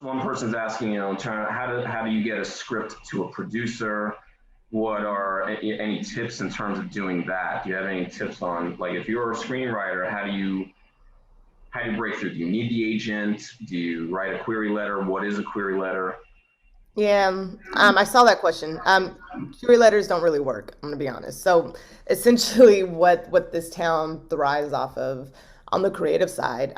One person's asking, how do you get a script to a producer? What are any tips in terms of doing that? Do you have any tips on, like, if you're a screenwriter, how do you break through? Do you need the agent? Do you write a query letter? What is a query letter? Yeah, I saw that question. Query letters don't really work, I'm gonna be honest. So essentially, what this town thrives off of on the creative side,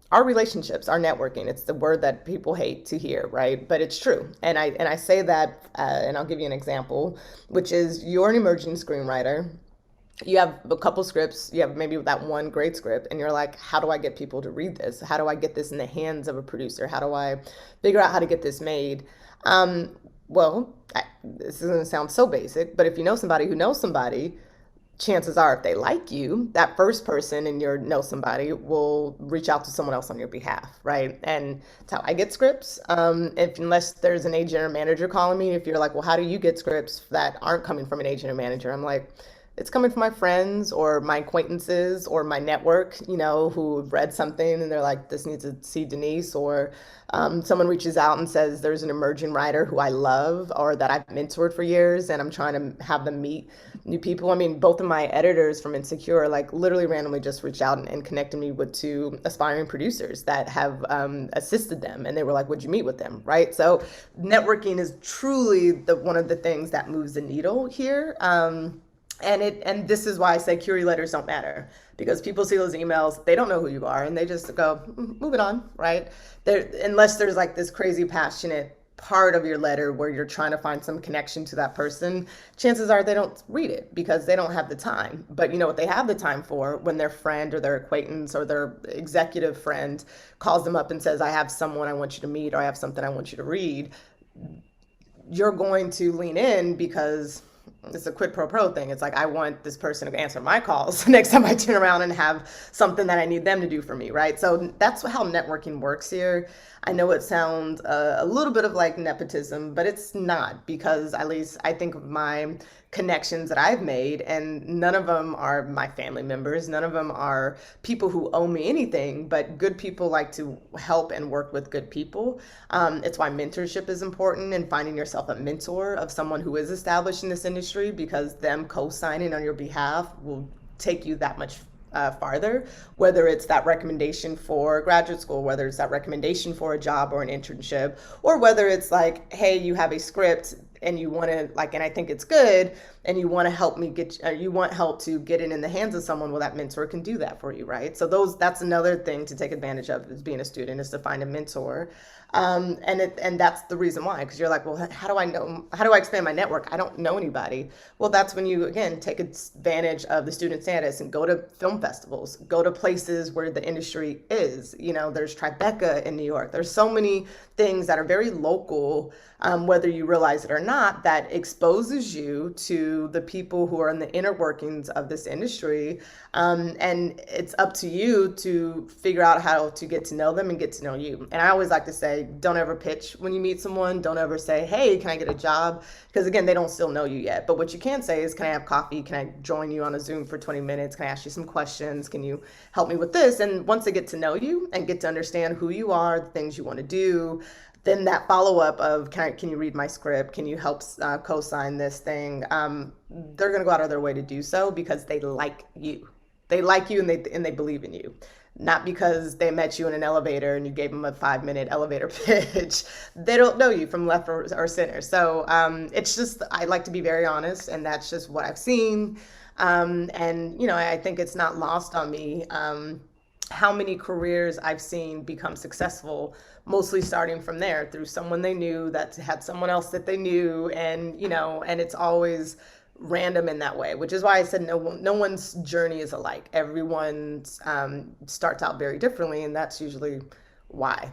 our relationships, our networking. It's the word that people hate to hear, right? But it's true, and I say that, and I'll give you an example, which is you're an emerging screenwriter. You have a couple scripts, you have maybe that one great script, and you're like, how do I get people to read this? How do I get this in the hands of a producer? How do I figure out how to get this made? Well, this is going to sound so basic, but if you know somebody who knows somebody, chances are if they like you, that first person in your know somebody will reach out to someone else on your behalf, right? And that's how I get scripts. If unless there's an agent or manager calling me, if you're like, well, how do you get scripts that aren't coming from an agent or manager? I'm like, it's coming from my friends or my acquaintances or my network, who read something and they're like, this needs to see Denise, or someone reaches out and says there's an emerging writer who I love or that I've mentored for years and I'm trying to have them meet new people. I mean, both of my editors from Insecure, like literally randomly just reached out and connected me with two aspiring producers that have assisted them. And they were like, would you meet with them? Right. So networking is truly one of the things that moves the needle here. And this is why I say query letters don't matter, because people see those emails, they don't know who you are, and they just go, move it on, right? Unless there's like this crazy passionate part of your letter where you're trying to find some connection to that person, chances are they don't read it because they don't have the time. But you know what they have the time for? When their friend or their acquaintance or their executive friend calls them up and says, I have someone I want you to meet, or I have something I want you to read, you're going to lean in because it's a quid pro quo thing. It's like, I want this person to answer my calls next time I turn around and have something that I need them to do for me, right? So that's how networking works here. I know it sounds a little bit of like nepotism, but it's not, because at least I think of my connections that I've made, and none of them are my family members. None of them are people who owe me anything, but good people like to help and work with good people. It's why mentorship is important, and finding yourself a mentor of someone who is established in this industry, because them co-signing on your behalf will take you that much farther, whether it's that recommendation for graduate school, whether it's that recommendation for a job or an internship, or whether it's like, hey, you have a script and you want to like, and I think it's good, and you want to help me get, you want help to get it in the hands of someone. Well, that mentor can do that for you, right? So that's another thing to take advantage of as being a student, is to find a mentor. And that's the reason why, because you're like, well, how do I know? How do I expand my network? I don't know anybody. Well, that's when you again take advantage of the student status and go to film festivals, go to places where the industry is. There's Tribeca in New York. There's so many things that are very local, whether you realize it or not, that exposes you to the people who are in the inner workings of this industry. And it's up to you to figure out how to get to know them and get to know you. And I always like to say, don't ever pitch when you meet someone. Don't ever say, hey, can I get a job? Because again, they don't still know you yet. But what you can say is, can I have coffee? Can I join you on a Zoom for 20 minutes? Can I ask you some questions? Can you help me with this? And once they get to know you and get to understand who you are, the things you want to do, then that follow up of, can you read my script? Can you help co-sign this thing? They're going to go out of their way to do so because they like you. They like you, and they believe in you, not because they met you in an elevator and you gave them a 5-minute elevator pitch. They don't know you from left or center. So it's just, I like to be very honest, and that's just what I've seen. And I think it's not lost on me how many careers I've seen become successful, mostly starting from there through someone they knew that had someone else that they knew. And it's always random in that way, which is why I said no one's journey is alike. Everyone's starts out very differently, and that's usually why.